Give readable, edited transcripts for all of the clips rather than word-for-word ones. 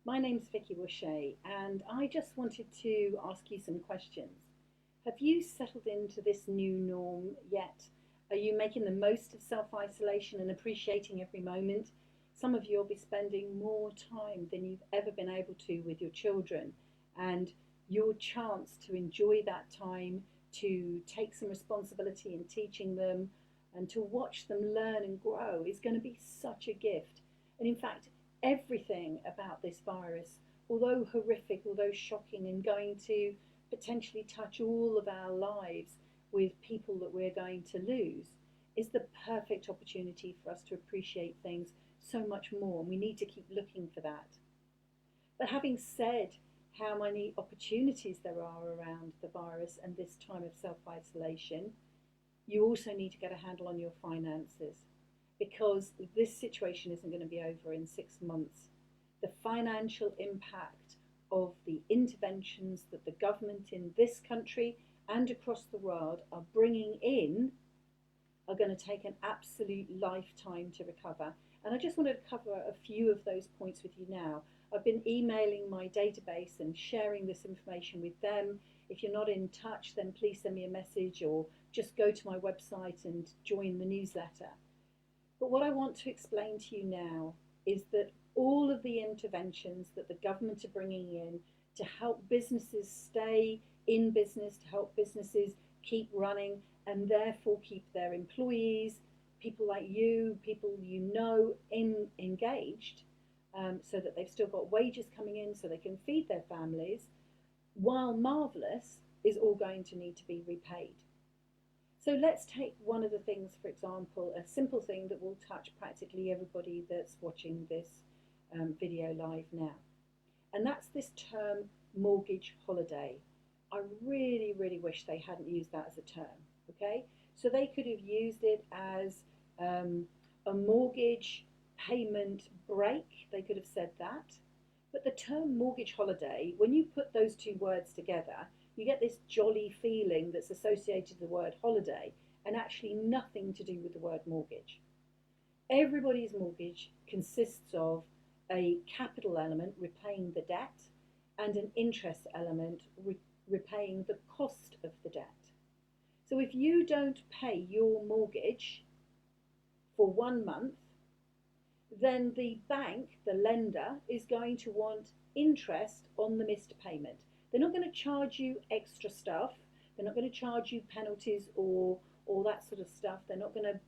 My name's Vicky Wushay, and I just wanted to ask you some questions. Have you settled into this new norm yet? Are you making the most of self isolation and appreciating every moment? Some of you will be spending more time than you've ever been able to with your children, and your chance to enjoy that time, to take some responsibility in teaching them, and to watch them learn and grow is going to be such a gift. And in fact, everything about this virus, although horrific, although shocking, and going to potentially touch all of our lives with people that we're going to lose, is the perfect opportunity for us to appreciate things so much more. And we need to keep looking for that. But having said how many opportunities there are around the virus and this time of self isolation, you also need to get a handle on your finances because this situation isn't going to be over in 6 months. The financial impact of the interventions that the government in this country and across the world are bringing in are going to take an absolute lifetime to recover. And I just wanted to cover a few of those points with you now. I've been emailing my database and sharing this information with them. If you're not in touch, then please send me a message or just go to my website and join the newsletter. But what I want to explain to you now is that all of the interventions that the government are bringing in to help businesses stay in business, to help businesses keep running and therefore keep their employees, people like you, people you know, engaged, so that they've still got wages coming in so they can feed their families, while marvellous, is all going to need to be repaid. So let's take one of the things, for example, a simple thing that will touch practically everybody that's watching this video live now. And that's this term mortgage holiday. I really, really wish they hadn't used that as a term, okay? So they could have used it as a mortgage payment break. They could have said that. But the term mortgage holiday, when you put those two words together, you get this jolly feeling that's associated with the word holiday and actually nothing to do with the word mortgage. Everybody's mortgage consists of a capital element, repaying the debt, and an interest element, repaying the cost of the debt. So if you don't pay your mortgage for 1 month, then the bank, the lender, is going to want interest on the missed payment. They're not going to charge you extra stuff. They're not going to charge you penalties or all that sort of stuff. They're not going to,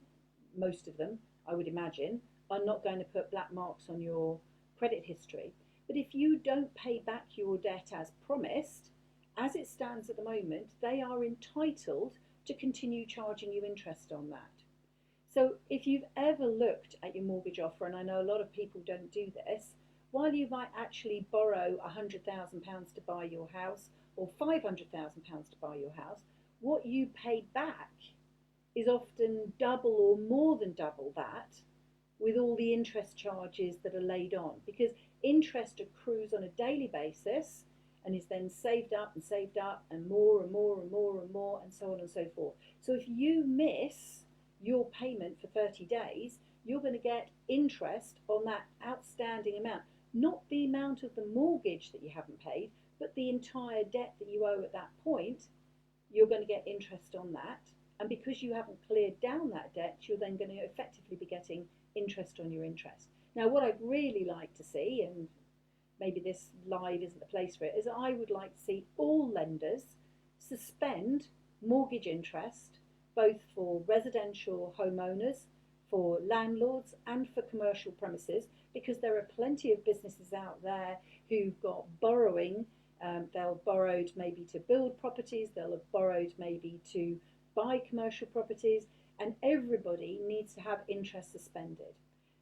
most of them, I would imagine, are not going to put black marks on your credit history. But if you don't pay back your debt as promised, as it stands at the moment, they are entitled to continue charging you interest on that. So if you've ever looked at your mortgage offer, and I know a lot of people don't do this, while you might actually borrow £100,000 to buy your house or £500,000 to buy your house, what you pay back is often double or more than double that, with all the interest charges that are laid on, because interest accrues on a daily basis and is then saved up and more and more and more and more and so on and so forth. So if you miss your payment for 30 days, you're going to get interest on that outstanding amount, not the amount of the mortgage that you haven't paid, but the entire debt that you owe at that point. You're going to get interest on that. And because you haven't cleared down that debt, you're then going to effectively be getting interest on your interest. Now, what I'd really like to see, and maybe this live isn't the place for it, is I would like to see all lenders suspend mortgage interest, both for residential homeowners, for landlords, and for commercial premises, because there are plenty of businesses out there who've got borrowing. They'll have borrowed maybe to build properties, they'll have borrowed maybe to buy commercial properties, and everybody needs to have interest suspended.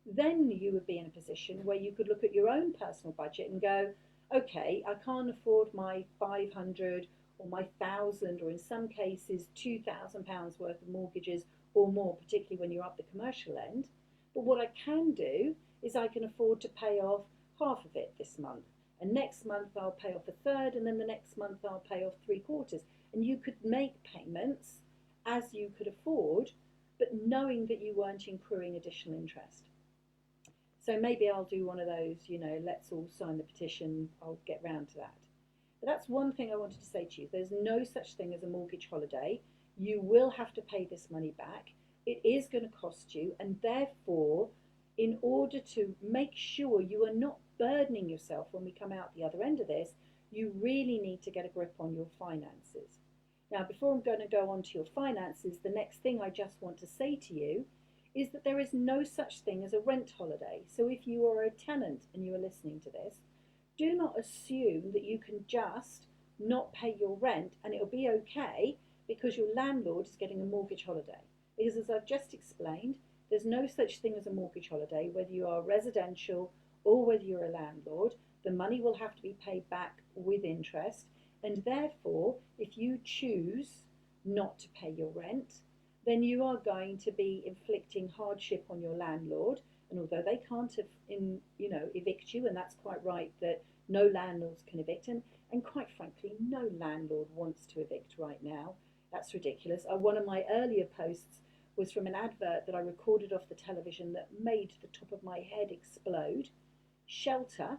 Then you would be in a position where you could look at your own personal budget and go, okay, I can't afford my 500 or my 1,000 or in some cases £2,000 worth of mortgages or more, particularly when you're up the commercial end. But what I can do is I can afford to pay off half of it this month. And next month I'll pay off a third, and then the next month I'll pay off 3/4. And you could make payments as you could afford, but knowing that you weren't incurring additional interest. So maybe I'll do one of those, let's all sign the petition, I'll get round to that. But that's one thing I wanted to say to you. There's no such thing as a mortgage holiday. You will have to pay this money back. It is going to cost you, and therefore, in order to make sure you are not burdening yourself when we come out the other end of this, you really need to get a grip on your finances. Now, before I'm going to go on to your finances, the next thing I just want to say to you is that there is no such thing as a rent holiday. So if you are a tenant and you are listening to this, do not assume that you can just not pay your rent and it'll be okay because your landlord is getting a mortgage holiday. Because as I've just explained, there's no such thing as a mortgage holiday, whether you are residential or whether you're a landlord. The money will have to be paid back with interest, and therefore, if you choose not to pay your rent, then you are going to be inflicting hardship on your landlord. And although they can't evict you, and that's quite right that no landlords can evict, and quite frankly, no landlord wants to evict right now. That's ridiculous. One of my earlier posts was from an advert that I recorded off the television that made the top of my head explode. Shelter,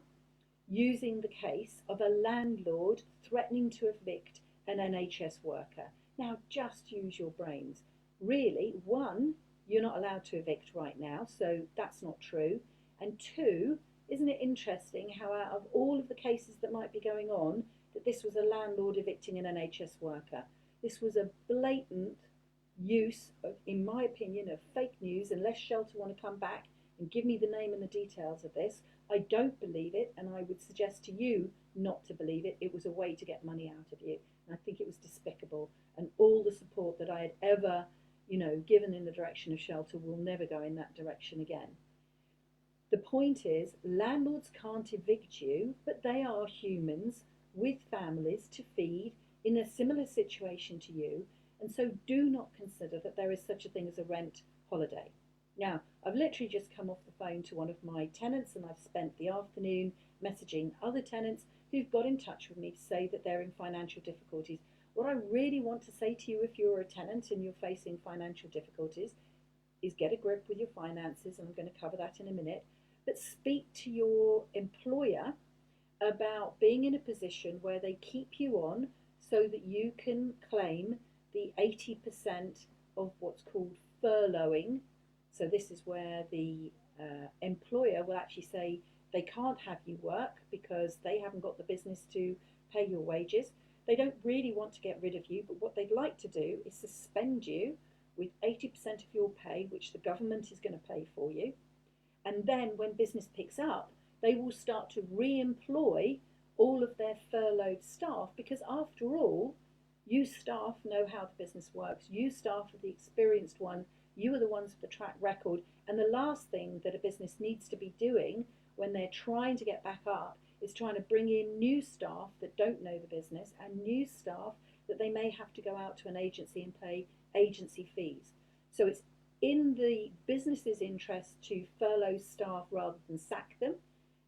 using the case of a landlord threatening to evict an NHS worker. Now, just use your brains. Really, one, you're not allowed to evict right now, so that's not true. And two, isn't it interesting how out of all of the cases that might be going on, that this was a landlord evicting an NHS worker? This was a blatant use, in my opinion, of fake news. Unless Shelter want to come back and give me the name and the details of this, I don't believe it, and I would suggest to you not to believe it. It was a way to get money out of you, and I think it was despicable. And all the support that I had ever, given in the direction of Shelter will never go in that direction again. The point is, landlords can't evict you, but they are humans with families to feed in a similar situation to you, and so do not consider that there is such a thing as a rent holiday. Now, I've literally just come off the phone to one of my tenants, and I've spent the afternoon messaging other tenants who've got in touch with me to say that they're in financial difficulties. What I really want to say to you, if you're a tenant and you're facing financial difficulties, is get a grip with your finances, and I'm going to cover that in a minute, but speak to your employer about being in a position where they keep you on so that you can claim the 80% of what's called furloughing. So this is where the employer will actually say they can't have you work because they haven't got the business to pay your wages. They don't really want to get rid of you, but what they'd like to do is suspend you with 80% of your pay, which the government is going to pay for you. And then when business picks up, they will start to re-employ all of their furloughed staff, because after all, you staff know how the business works. You staff are the experienced one. You are the ones with the track record. And the last thing that a business needs to be doing when they're trying to get back up is trying to bring in new staff that don't know the business, and new staff that they may have to go out to an agency and pay agency fees. So it's in the business's interest to furlough staff rather than sack them.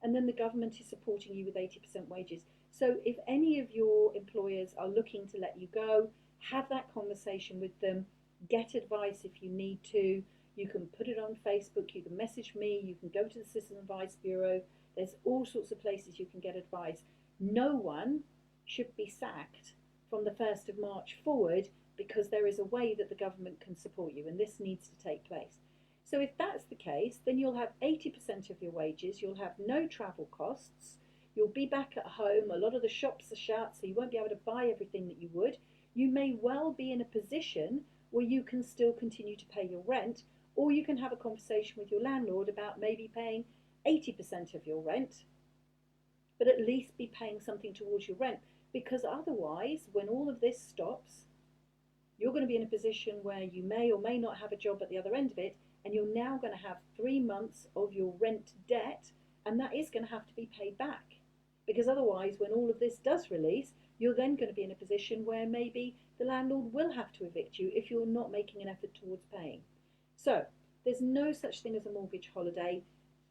And then the government is supporting you with 80% wages. So if any of your employers are looking to let you go, have that conversation with them. Get advice if you need to. You can put it on Facebook, you can message me, you can go to the Citizen Advice Bureau. There's all sorts of places you can get advice. No one should be sacked from the 1st of March forward, because there is a way that the government can support you, and this needs to take place. So if that's the case, then you'll have 80% of your wages, you'll have no travel costs, you'll be back at home, a lot of the shops are shut, so you won't be able to buy everything that you would. You may well be in a position where you can still continue to pay your rent, or you can have a conversation with your landlord about maybe paying 80% of your rent, but at least be paying something towards your rent, because otherwise, when all of this stops, you're going to be in a position where you may or may not have a job at the other end of it, and you're now going to have 3 months of your rent debt, and that is going to have to be paid back. Because otherwise, when all of this does release, you're then going to be in a position where maybe the landlord will have to evict you if you're not making an effort towards paying. So there's no such thing as a mortgage holiday.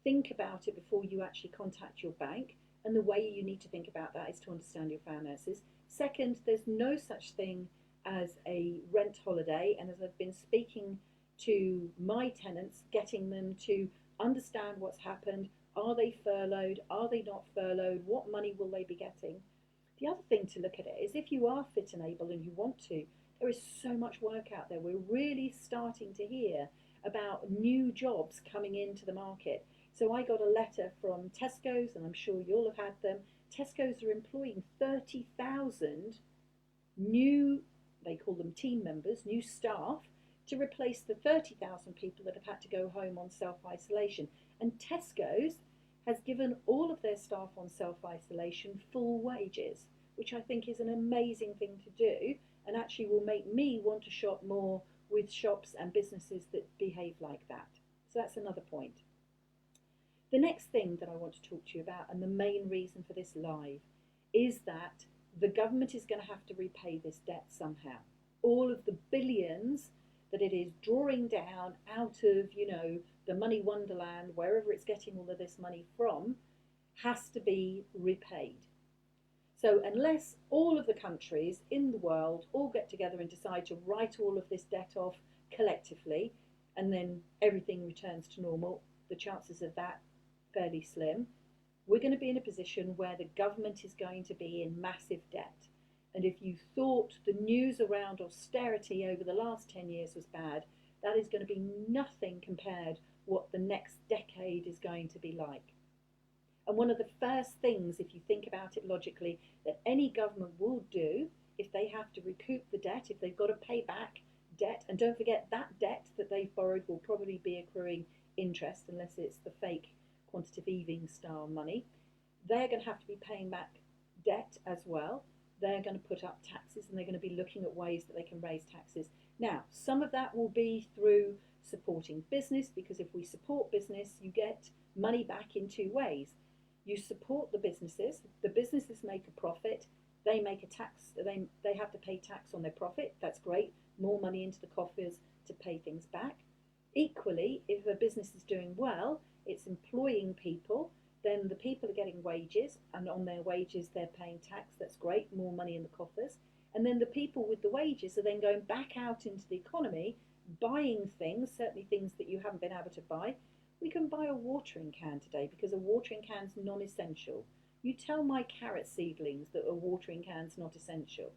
Think about it before you actually contact your bank, and the way you need to think about that is to understand your finances. Second, there's no such thing as a rent holiday, and as I've been speaking to my tenants, getting them to understand what's happened. Are they furloughed? Are they not furloughed? What money will they be getting? The other thing to look at it is if you are fit and able and you want to, there is so much work out there. We're really starting to hear about new jobs coming into the market. So I got a letter from Tesco's, and I'm sure you'll have had them. Tesco's are employing 30,000 new, they call them team members, new staff, to replace the 30,000 people that have had to go home on self-isolation. And Tesco's has given all of their staff on self-isolation full wages, which I think is an amazing thing to do, and actually will make me want to shop more with shops and businesses that behave like that. So that's another point. The next thing that I want to talk to you about, and the main reason for this live, is that the government is going to have to repay this debt somehow. All of the billions that it is drawing down out of, the money wonderland, wherever it's getting all of this money from, has to be repaid. So unless all of the countries in the world all get together and decide to write all of this debt off collectively, and then everything returns to normal, the chances of that fairly slim, we're going to be in a position where the government is going to be in massive debt. And if you thought the news around austerity over the last 10 years was bad, that is going to be nothing compared what the next decade is going to be like. And one of the first things, if you think about it logically, that any government will do if they have to recoup the debt, if they've got to pay back debt, and don't forget that debt that they've borrowed will probably be accruing interest unless it's the fake quantitative easing style money, they're going to have to be paying back debt as well. They're going to put up taxes, and they're going to be looking at ways that they can raise taxes. Now, some of that will be through supporting business, because if we support business, you get money back in two ways. You support the businesses make a profit, they make a tax, they have to pay tax on their profit, that's great, more money into the coffers to pay things back. Equally, if a business is doing well, it's employing people, then the people are getting wages, and on their wages they're paying tax, that's great, more money in the coffers. And then the people with the wages are then going back out into the economy, buying things, certainly things that you haven't been able to buy. We can buy a watering can today because a watering can's non-essential. You tell my carrot seedlings that a watering can's not essential.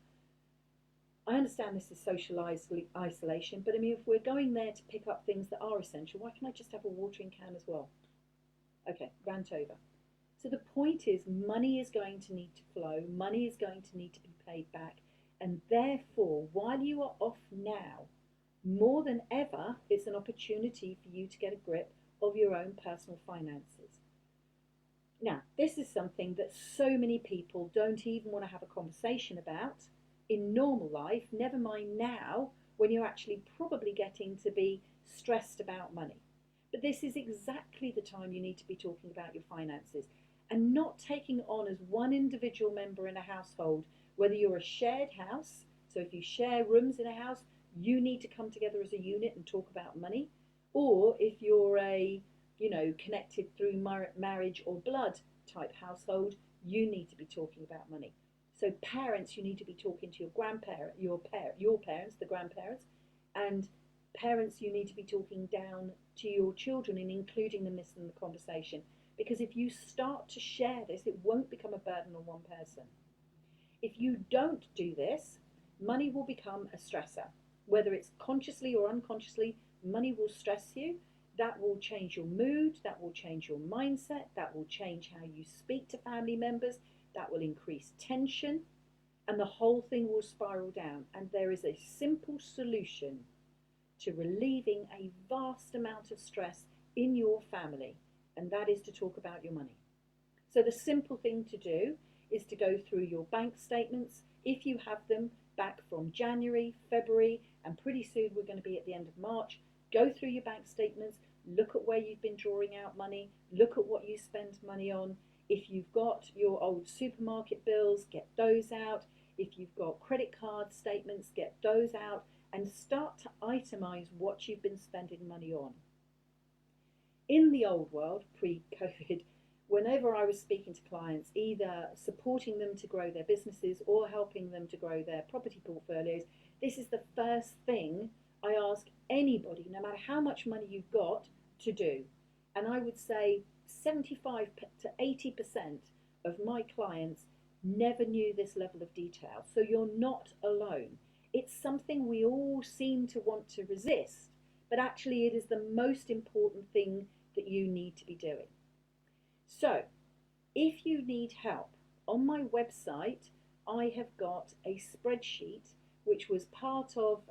I understand this is social isolation, but I mean, if we're going there to pick up things that are essential, why can't I just have a watering can as well? Okay, rant over. So the point is, money is going to need to flow, money is going to need to be paid back, and therefore, while you are off now, more than ever, it's an opportunity for you to get a grip of your own personal finances. Now, this is something that so many people don't even want to have a conversation about in normal life, never mind now when you're actually probably getting to be stressed about money. But this is exactly the time you need to be talking about your finances and not taking on as one individual member in a household, whether you're a shared house, so if you share rooms in a house, you need to come together as a unit and talk about money, or if you're a, connected through marriage or blood type household, you need to be talking about money. So parents, you need to be talking to your grandparent, your parents, the grandparents, and parents, you need to be talking down to your children and including them in the conversation. Because if you start to share this, it won't become a burden on one person. If you don't do this, money will become a stressor. Whether it's consciously or unconsciously, money will stress you. That will change your mood, that will change your mindset, that will change how you speak to family members, that will increase tension, and the whole thing will spiral down. And there is a simple solution to relieving a vast amount of stress in your family, and that is to talk about your money. So the simple thing to do is to go through your bank statements, if you have them, back from January, February, and pretty soon we're going to be at the end of March. Go through your bank statements, look at where you've been drawing out money, look at what you spend money on. If you've got your old supermarket bills, get those out. If you've got credit card statements, get those out, and start to itemize what you've been spending money on. In the old world, pre-COVID, whenever I was speaking to clients, either supporting them to grow their businesses or helping them to grow their property portfolios, this is the first thing I ask anybody, no matter how much money you've got, to do. And I would say 75 to 80% of my clients never knew this level of detail. So you're not alone. It's something we all seem to want to resist, but actually it is the most important thing that you need to be doing. So if you need help, on my website, I have got a spreadsheet which was part of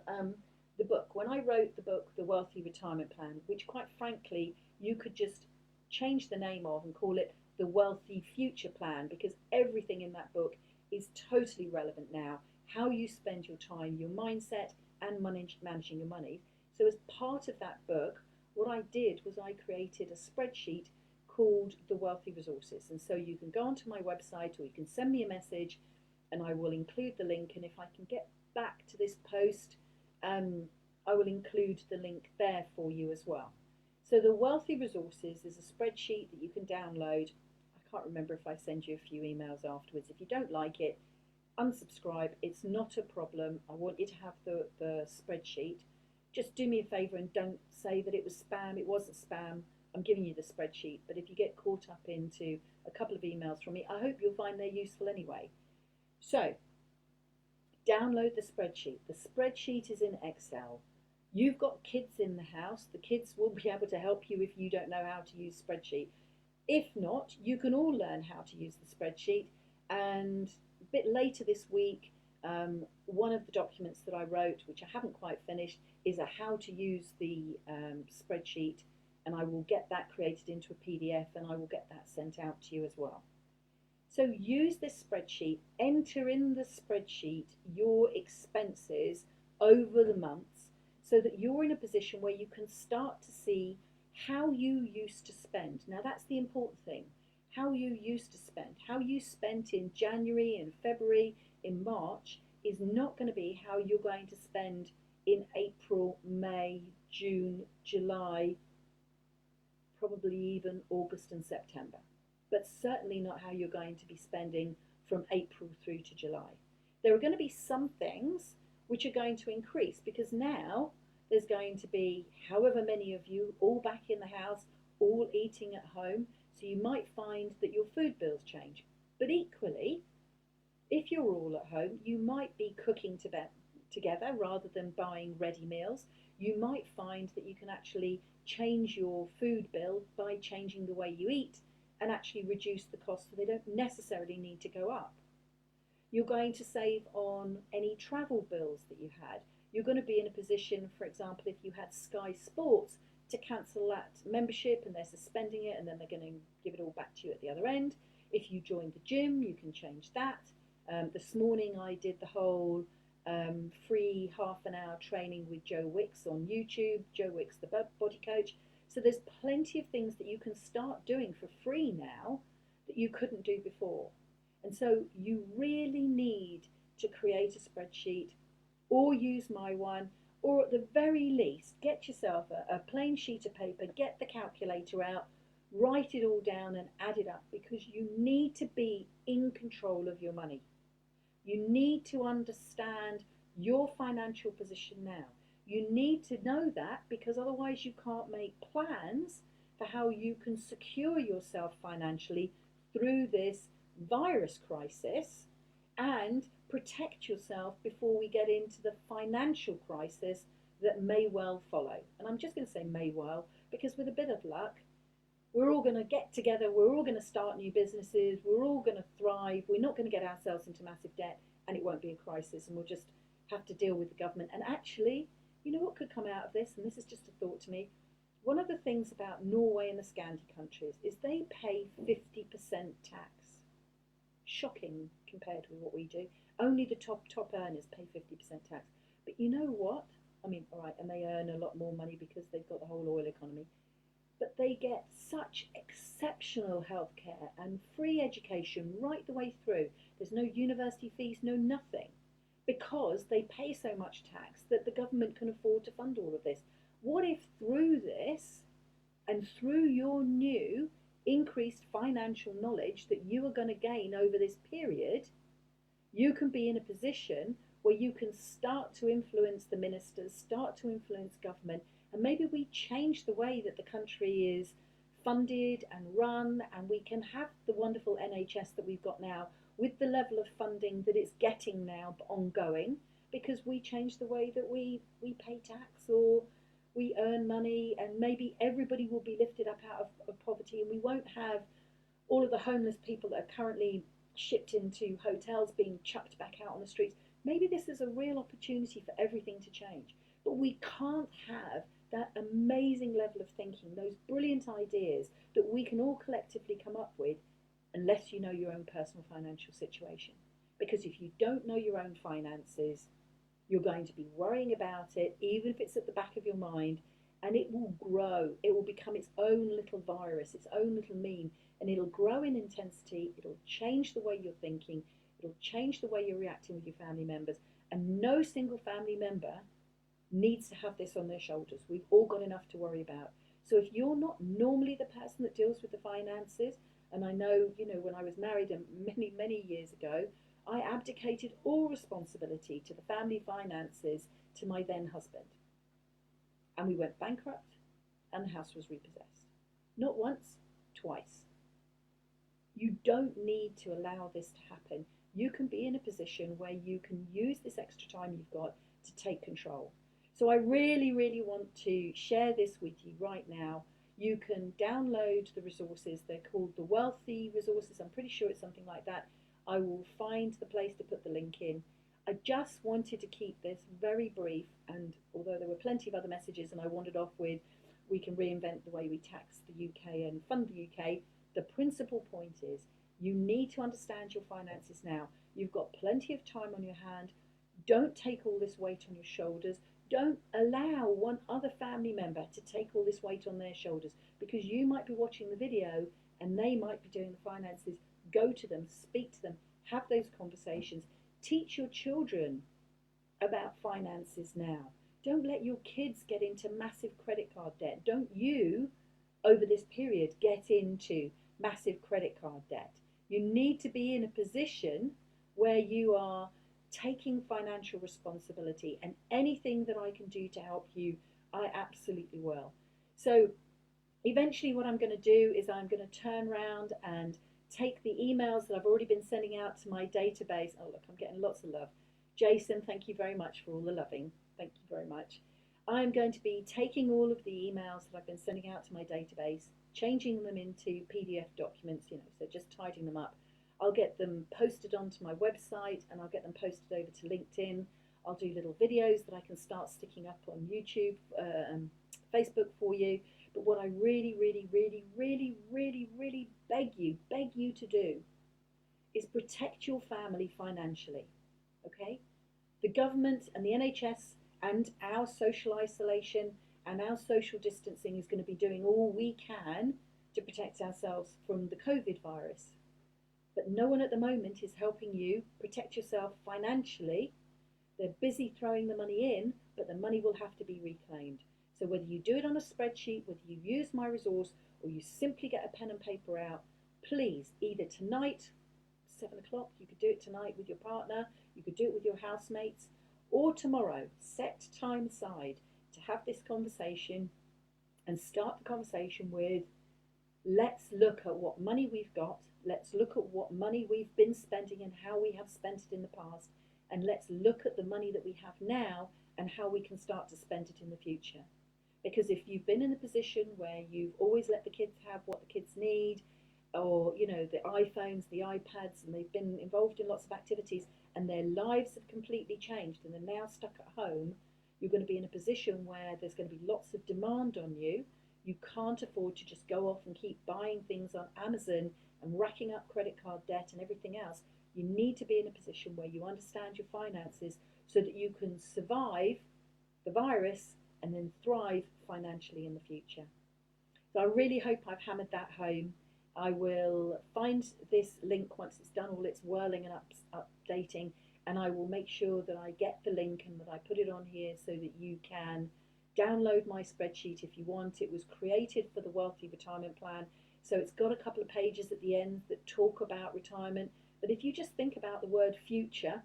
the book. When I wrote the book, The Wealthy Retirement Plan, which quite frankly, you could just change the name of and call it The Wealthy Future Plan, because everything in that book is totally relevant now. How you spend your time, your mindset, and managing your money. So as part of that book, what I did was I created a spreadsheet called The Wealthy Resources. And so you can go onto my website or you can send me a message and I will include the link. And if I can get back to this post, I will include the link there for you as well. So The Wealthy Resources is a spreadsheet that you can download. I can't remember if I send you a few emails afterwards. If you don't like it, unsubscribe. It's not a problem. I want you to have the spreadsheet. Just do me a favour and don't say that it was spam. It wasn't spam. I'm giving you the spreadsheet, but if you get caught up into a couple of emails from me, I hope you'll find they're useful anyway. So, download the spreadsheet. The spreadsheet is in Excel. You've got kids in the house. The kids will be able to help you if you don't know how to use spreadsheet. If not, you can all learn how to use the spreadsheet. And a bit later this week, one of the documents that I wrote, which I haven't quite finished, is a how to use the spreadsheet. And I will get that created into a PDF and I will get that sent out to you as well. So use this spreadsheet, enter in the spreadsheet your expenses over the months so that you're in a position where you can start to see how you used to spend. Now that's the important thing, how you used to spend. How you spent in January, in February, in March is not going to be how you're going to spend in April, May, June, July, probably even August and September, but certainly not how you're going to be spending from April through to July. There are going to be some things which are going to increase because now there's going to be however many of you all back in the house, all eating at home, so you might find that your food bills change. But equally, if you're all at home, you might be cooking together rather than buying ready meals. You might find that you can actually change your food bill by changing the way you eat and actually reduce the cost so they don't necessarily need to go up. You're going to save on any travel bills that you had. You're going to be in a position, for example, if you had Sky Sports, to cancel that membership and they're suspending it and then they're going to give it all back to you at the other end. If you joined the gym, you can change that. This morning I did the whole free half-an-hour training with Joe Wicks on YouTube, Joe Wicks the body coach. So there's plenty of things that you can start doing for free now that you couldn't do before. And so you really need to create a spreadsheet or use my one, or at the very least get yourself a plain sheet of paper, get the calculator out, write it all down and add it up, because you need to be in control of your money. You need to understand your financial position now. You need to know that, because otherwise you can't make plans for how you can secure yourself financially through this virus crisis and protect yourself before we get into the financial crisis that may well follow. And I'm just going to say may well, because with a bit of luck, we're all going to get together, we're all going to start new businesses, we're all going to thrive, we're not going to get ourselves into massive debt, and it won't be a crisis, and we'll just have to deal with the government. And actually, you know what could come out of this, and this is just a thought to me, one of the things about Norway and the Scandi countries is they pay 50% tax. Shocking compared with what we do. Only the top earners pay 50% tax. But you know what? I mean, all right, and they earn a lot more money because they've got the whole oil economy. But they get such exceptional healthcare and free education right the way through. There's no university fees, no nothing, because they pay so much tax that the government can afford to fund all of this. What if through this and through your new increased financial knowledge that you are going to gain over this period, you can be in a position where you can start to influence the ministers, start to influence government, and maybe we change the way that the country is funded and run, and we can have the wonderful NHS that we've got now with the level of funding that it's getting now ongoing, because we changed the way that we pay tax or we earn money, and maybe everybody will be lifted up out of poverty, and we won't have all of the homeless people that are currently shipped into hotels being chucked back out on the streets. Maybe this is a real opportunity for everything to change. But we can't have that amazing level of thinking, those brilliant ideas that we can all collectively come up with, unless you know your own personal financial situation. Because if you don't know your own finances, you're going to be worrying about it, even if it's at the back of your mind, and it will grow. It will become its own little virus, its own little meme, and it'll grow in intensity. It'll change the way you're thinking. It'll change the way you're reacting with your family members. And no single family member needs to have this on their shoulders. We've all got enough to worry about. So if you're not normally the person that deals with the finances, and I know, when I was married many, many years ago, I abdicated all responsibility to the family finances to my then husband. And we went bankrupt, and the house was repossessed. Not once, twice. You don't need to allow this to happen. You can be in a position where you can use this extra time you've got to take control. So I really, really want to share this with you right now. You can download the resources. They're called the Wealthy Resources. I'm pretty sure it's something like that. I will find the place to put the link in. I just wanted to keep this very brief, and although there were plenty of other messages, and I wandered off with we can reinvent the way we tax the UK and fund the UK, the principal point is you need to understand your finances now. You've got plenty of time on your hand. Don't take all this weight on your shoulders. Don't allow one other family member to take all this weight on their shoulders, because you might be watching the video and they might be doing the finances. Go to them, speak to them, have those conversations. Teach your children about finances now. Don't let your kids get into massive credit card debt. Don't you, over this period, get into massive credit card debt. You need to be in a position where you are taking financial responsibility, and anything that I can do to help you, I absolutely will. So eventually what I'm going to do is I'm going to turn around and take the emails that I've already been sending out to my database. Oh, look, I'm getting lots of love. Jason, thank you very much for all the loving. Thank you very much. I'm going to be taking all of the emails that I've been sending out to my database, changing them into PDF documents, so just tidying them up. I'll get them posted onto my website, and I'll get them posted over to LinkedIn. I'll do little videos that I can start sticking up on YouTube and Facebook for you. But what I really, really, really, really, really, really beg you to do is protect your family financially, okay? The government and the NHS and our social isolation and our social distancing is going to be doing all we can to protect ourselves from the COVID virus. But no one at the moment is helping you protect yourself financially. They're busy throwing the money in, but the money will have to be reclaimed. So whether you do it on a spreadsheet, whether you use my resource, or you simply get a pen and paper out, please, either tonight, 7 o'clock, you could do it tonight with your partner, you could do it with your housemates, or tomorrow, set time aside to have this conversation, and start the conversation with, let's look at what money we've got, let's look at what money we've been spending and how we have spent it in the past, and let's look at the money that we have now and how we can start to spend it in the future. Because if you've been in a position where you've always let the kids have what the kids need, or the iPhones, the iPads, and they've been involved in lots of activities and their lives have completely changed and they're now stuck at home, you're going to be in a position where there's going to be lots of demand on you. You can't afford to just go off and keep buying things on Amazon and racking up credit card debt and everything else. You need to be in a position where you understand your finances so that you can survive the virus and then thrive financially in the future. So I really hope I've hammered that home. I will find this link once it's done all its whirling and updating, and I will make sure that I get the link and that I put it on here so that you can download my spreadsheet if you want. It was created for the Wealthy Retirement Plan, so it's got a couple of pages at the end that talk about retirement, but if you just think about the word future,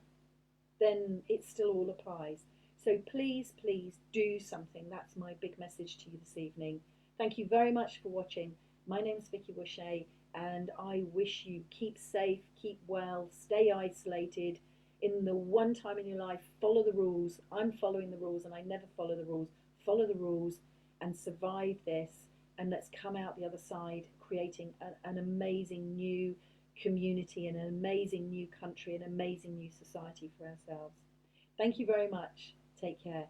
then it still all applies. So please, please do something. That's my big message to you this evening. Thank you very much for watching, My name's Vicky Wishay, and I wish you keep safe, keep well, stay isolated. In the one time in your life, follow the rules. I'm following the rules, and I never follow the rules. Follow the rules and survive this, and let's come out the other side creating an amazing new community and an amazing new country, an amazing new society for ourselves. Thank you very much. Take care.